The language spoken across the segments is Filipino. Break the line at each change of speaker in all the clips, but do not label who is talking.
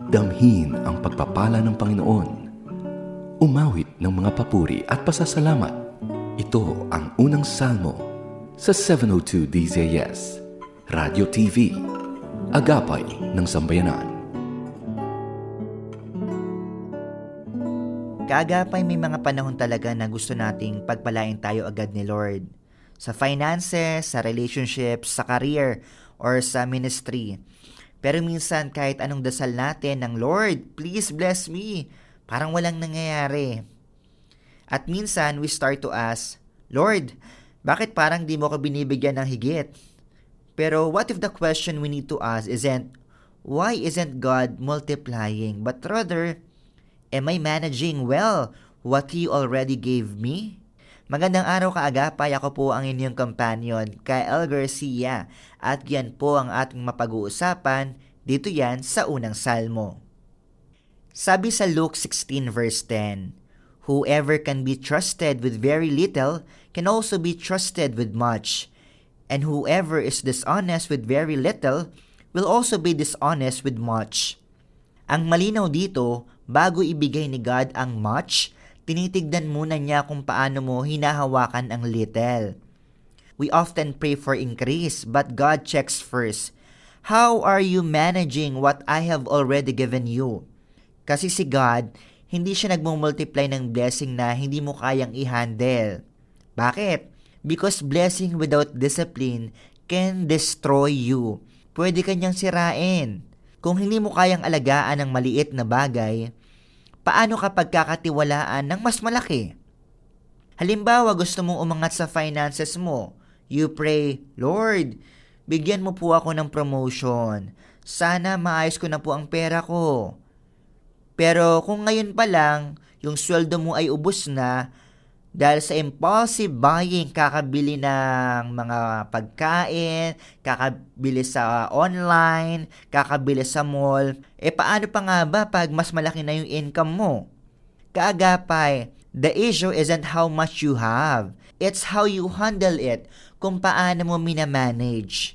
Damhin ang pagpapala ng Panginoon. Umawit ng mga papuri at pasasalamat. Ito ang unang salmo sa 702 DZS, Radio TV, Agapay ng Sambayanan.
Kaagapay, may mga panahon talaga na gusto nating pagpalain tayo agad ni Lord. Sa finances, sa relationships, sa career, or sa ministry. Pero minsan kahit anong dasal natin ng Lord, please bless me, parang walang nangyayari. At minsan we start to ask, Lord, bakit parang di mo ko binibigyan ng higit? Pero what if the question we need to ask isn't, why isn't God multiplying? But rather, am I managing well what He already gave me? Magandang araw kaagapay, ako po ang inyong companion, Kyle Garcia, at yan po ang ating mapag-uusapan dito yan sa unang salmo. Sabi sa Luke 16 verse 10, whoever can be trusted with very little can also be trusted with much, and whoever is dishonest with very little will also be dishonest with much. Ang malinaw dito, bago ibigay ni God ang much, tinitignan muna niya kung paano mo hinahawakan ang little. We often pray for increase, but God checks first. How are you managing what I have already given you? Kasi si God, hindi siya nagmumultiply ng blessing na hindi mo kayang i-handle. Bakit? Because blessing without discipline can destroy you. Pwede kanyang sirain. Kung hindi mo kayang alagaan ng maliit na bagay, paano kapag kakatiwalaan ng mas malaki? Halimbawa, gusto mong umangat sa finances mo. You pray, Lord, bigyan mo po ako ng promotion. Sana maayos ko na po ang pera ko. Pero kung ngayon pa lang, yung sweldo mo ay ubos na, dahil sa impulsive buying, kakabili ng mga pagkain, kakabili sa online, kakabili sa mall, paano pa nga ba pag mas malaki na yung income mo? Kaagapay, the issue isn't how much you have. It's how you handle it, kung paano mo minamanage.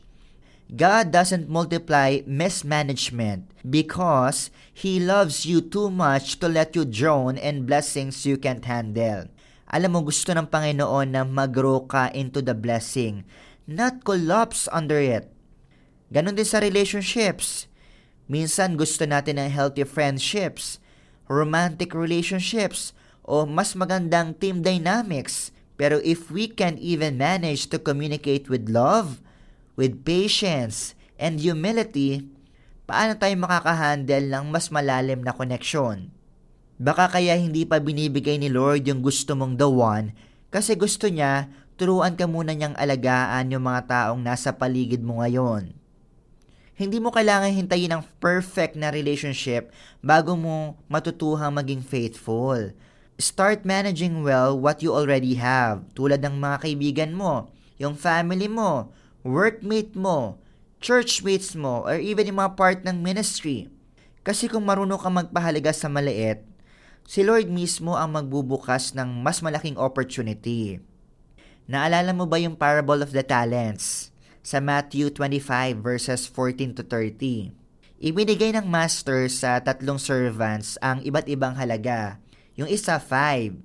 God doesn't multiply mismanagement because He loves you too much to let you drown in blessings you can't handle. Alam mo, gusto ng Panginoon na mag-grow ka into the blessing, not collapse under it. Ganon din sa relationships. Minsan gusto natin ng healthy friendships, romantic relationships, o mas magandang team dynamics. Pero if we can't even manage to communicate with love, with patience, and humility, paano tayo makakahandle ng mas malalim na connection? Baka kaya hindi pa binibigay ni Lord yung gusto mong the one kasi gusto niya turuan ka muna niyang alagaan yung mga taong nasa paligid mo ngayon. Hindi mo kailangan hintayin ang perfect na relationship bago mo matutuhang maging faithful. Start managing well what you already have, tulad ng mga kaibigan mo, yung family mo, workmate mo, churchmates mo, or even yung mga part ng ministry. Kasi kung marunong ka magpahalaga sa maliit, si Lord mismo ang magbubukas ng mas malaking opportunity. Naalala mo ba yung parable of the talents sa Matthew 25 verses 14 to 30? Ibinigay ng master sa 3 servants ang iba't ibang halaga. Yung isa 5,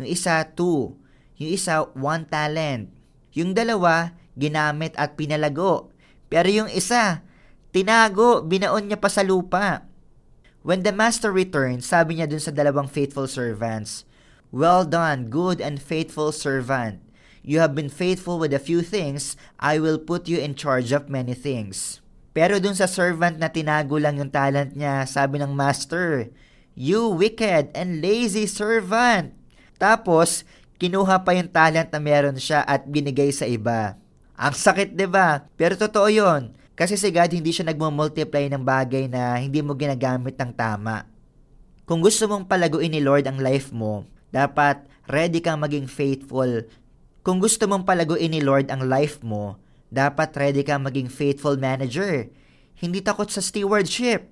yung isa 2, yung isa 1 talent. Yung dalawa, ginamit at pinalago. Pero yung isa, tinago, binaon niya pa sa lupa. When the master returned, sabi niya dun sa 2 faithful servants, well done, good and faithful servant. You have been faithful with a few things, I will put you in charge of many things. Pero dun sa servant na tinago lang yung talent niya, sabi ng master, you wicked and lazy servant. Tapos, kinuha pa yung talent na meron siya at binigay sa iba. Ang sakit, 'di ba? Pero totoo 'yon. Kasi si God hindi siya nagmo-multiply ng bagay na hindi mo ginagamit ng tama. Kung gusto mong palaguin ni Lord ang life mo, dapat ready kang maging faithful. Kung gusto mong palaguin ni Lord ang life mo, dapat ready kang maging faithful manager. Hindi takot sa stewardship.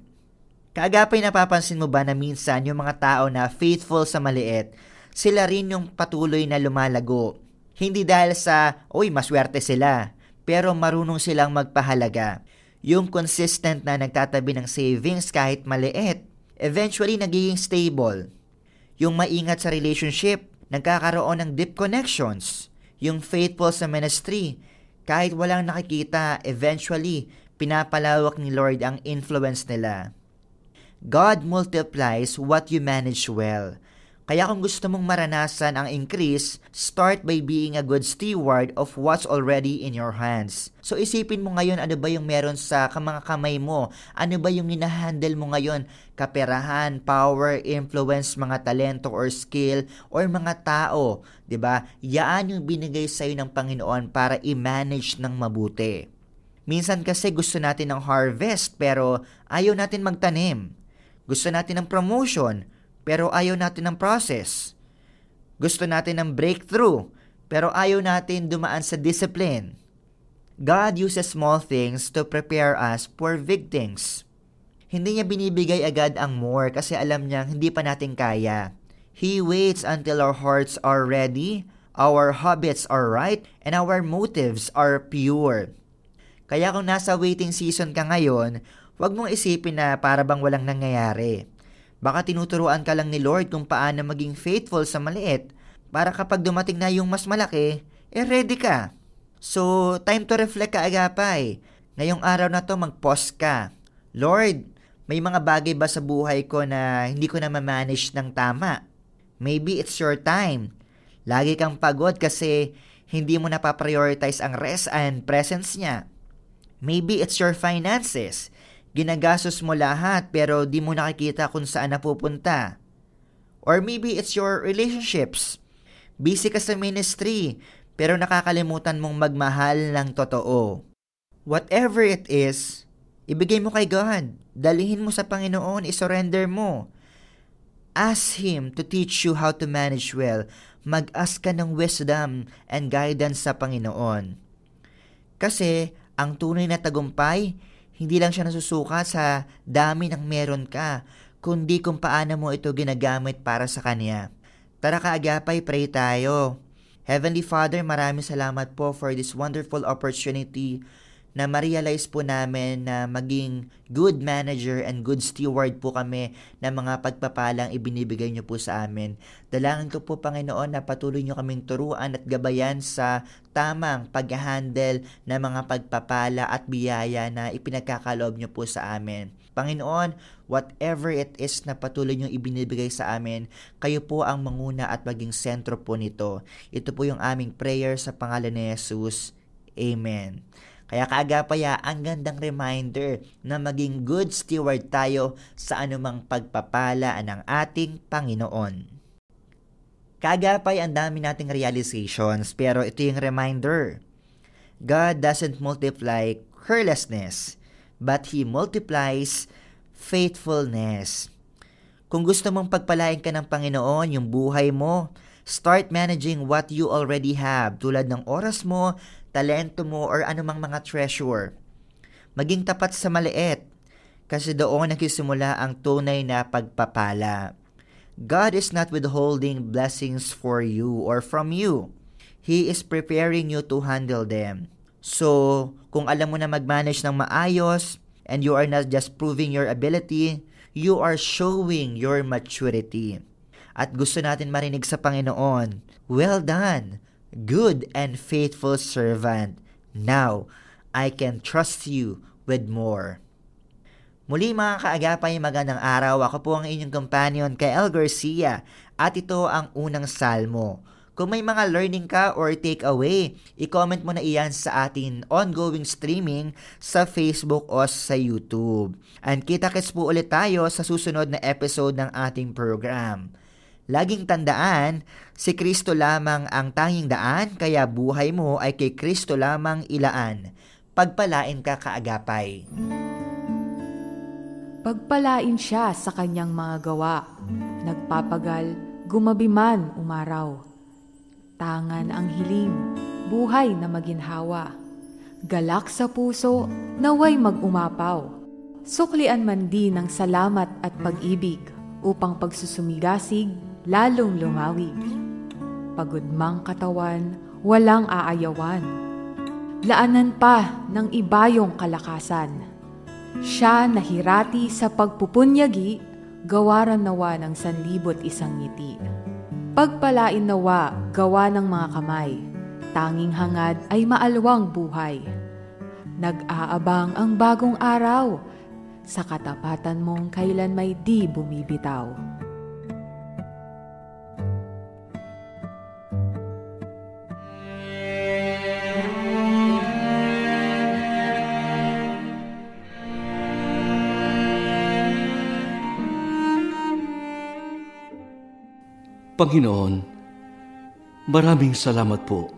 Kaagapay, napapansin mo ba na minsan yung mga tao na faithful sa maliit, sila rin yung patuloy na lumalago. Hindi dahil sa, maswerte sila, pero marunong silang magpahalaga. Yung consistent na nagtatabi ng savings kahit maliit, eventually nagiging stable. Yung maingat sa relationship, nagkakaroon ng deep connections. Yung faithful sa ministry, kahit walang nakikita, eventually, pinapalawak ni Lord ang influence nila. God multiplies what you manage well. Kaya kung gusto mong maranasan ang increase, start by being a good steward of what's already in your hands. So isipin mo ngayon ano ba yung meron sa mga kamay mo? Ano ba yung hinahandle mo ngayon? Kaperahan, power, influence, mga talento or skill, or mga tao. 'Di ba? Yaan yung binigay sa'yo ng Panginoon para i-manage ng mabuti. Minsan kasi gusto natin ng harvest pero ayaw natin magtanim. Gusto natin ng promotion pero ayaw natin ng process. Gusto natin ng breakthrough, pero ayaw natin dumaan sa discipline. God uses small things to prepare us for big things. Hindi niya binibigay agad ang more kasi alam niya hindi pa natin kaya. He waits until our hearts are ready, our habits are right, and our motives are pure. Kaya kung nasa waiting season ka ngayon, huwag mong isipin na para bang walang nangyayari. Baka tinuturuan ka lang ni Lord kung paano maging faithful sa maliit para kapag dumating na yung mas malaki, ready ka. So, time to reflect ka agapay. Ngayong araw na to, mag-pause ka. Lord, may mga bagay ba sa buhay ko na hindi ko na ma-manage ng tama? Maybe it's your time. Lagi kang pagod kasi hindi mo napaprioritize ang rest and presence niya. Maybe it's your finances. Ginagastos mo lahat pero di mo nakikita kung saan napupunta. Or maybe it's your relationships. Busy ka sa ministry pero nakakalimutan mong magmahal ng totoo. Whatever it is, ibigay mo kay God. Dalihin mo sa Panginoon, isurrender mo. Ask Him to teach you how to manage well. Mag-ask ka ng wisdom and guidance sa Panginoon. Kasi ang tunay na tagumpay, hindi lang siya nasusukat sa dami ng meron ka, kundi kung paano mo ito ginagamit para sa Kanya. Tara kaagapay, pray tayo. Heavenly Father, maraming salamat po for this wonderful opportunity na ma-realize po namin na maging good manager and good steward po kami ng mga pagpapalang ibinibigay niyo po sa amin. Dalangin ko po, Panginoon, na patuloy niyo kaming turuan at gabayan sa tamang pag-handle ng mga pagpapala at biyaya na ipinagkakaloob niyo po sa amin. Panginoon, whatever it is na patuloy niyong ibinibigay sa amin, kayo po ang manguna at maging sentro po nito. Ito po yung aming prayer sa pangalan ni Jesus. Amen. Kaya kaagapaya, ang gandang reminder na maging good steward tayo sa anumang pagpapala ng ating Panginoon. Kaagapay, ang dami nating realizations, pero ito yung reminder. God doesn't multiply carelessness, but He multiplies faithfulness. Kung gusto mong pagpalain ka ng Panginoon, yung buhay mo, start managing what you already have, tulad ng oras mo, talento mo, or anumang mga treasure. Maging tapat sa maliit, kasi doon nagsisimula ang tunay na pagpapala. God is not withholding blessings for you or from you. He is preparing you to handle them. So, kung alam mo na mag-manage ng maayos, and you are not just proving your ability, you are showing your maturity. At gusto natin marinig sa Panginoon, well done, good and faithful servant. Now, I can trust you with more. Muli mga kaagapay, magandang araw. Ako po ang inyong companion, Kael Garcia, at ito ang unang salmo. Kung may mga learning ka or take away, i-comment mo na iyan sa ating ongoing streaming sa Facebook o sa YouTube. And kita-kits po ulit tayo sa susunod na episode ng ating program. Laging tandaan, si Kristo lamang ang tanging daan, kaya buhay mo ay kay Kristo lamang ilaan. Pagpalain ka kaagapay.
Pagpalain siya sa kanyang mga gawa. Nagpapagal, gumabi man umaraw. Tangan ang hiling, buhay na maginhawa. Galak sa puso, naway mag-umapaw. Suklian man din ng salamat at pag-ibig, upang pagsusumigasig, lalong lumawig. Pagod mang katawan, walang aayawan. Laanan pa ng ibayong kalakasan. Siya nahirati sa pagpupunyagi, gawaran nawa ng 1,001 ngiti. Pagpalain nawa gawa ng mga kamay, tanging hangad ay maalwang buhay. Nag-aabang ang bagong araw, sa katapatan mong kailan may di bumibitaw.
Panginoon, maraming salamat po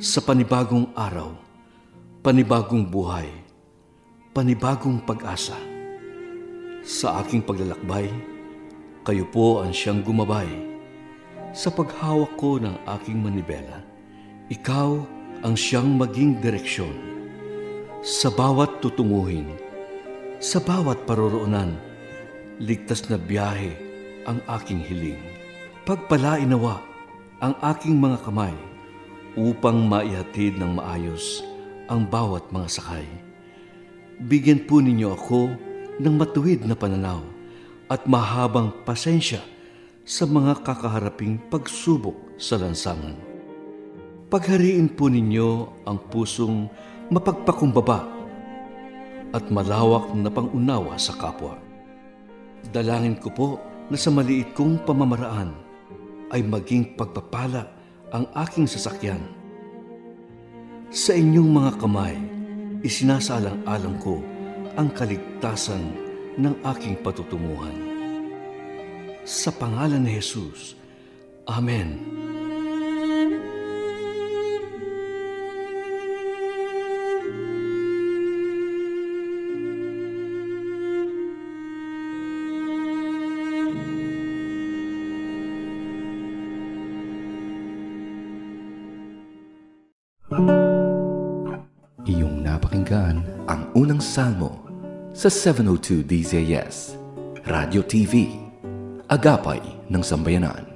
sa panibagong araw, panibagong buhay, panibagong pag-asa. Sa aking paglalakbay, kayo po ang siyang gumabay. Sa paghawak ko ng aking manibela, ikaw ang siyang maging direksyon. Sa bawat tutunguhin, sa bawat paroroonan, ligtas na biyahe ang aking hiling. Pagpalain nawa ang aking mga kamay upang maihatid ng maayos ang bawat mga sakay. Bigyan po ninyo ako ng matuwid na pananaw at mahabang pasensya sa mga kakaharaping pagsubok sa lansangan. Paghariin po ninyo ang pusong mapagpakumbaba at malawak na pangunawa sa kapwa. Dalangin ko po na sa maliit kong pamamaraan ay maging pagpapala ang aking sasakyan. Sa inyong mga kamay, isinasaalang-alang ko ang kaligtasan ng aking patutunguhan. Sa pangalan ni Jesus, Amen.
Iyong napakinggan ang unang salmo sa 702 DZS, Radio TV, Agapay ng Sambayanan.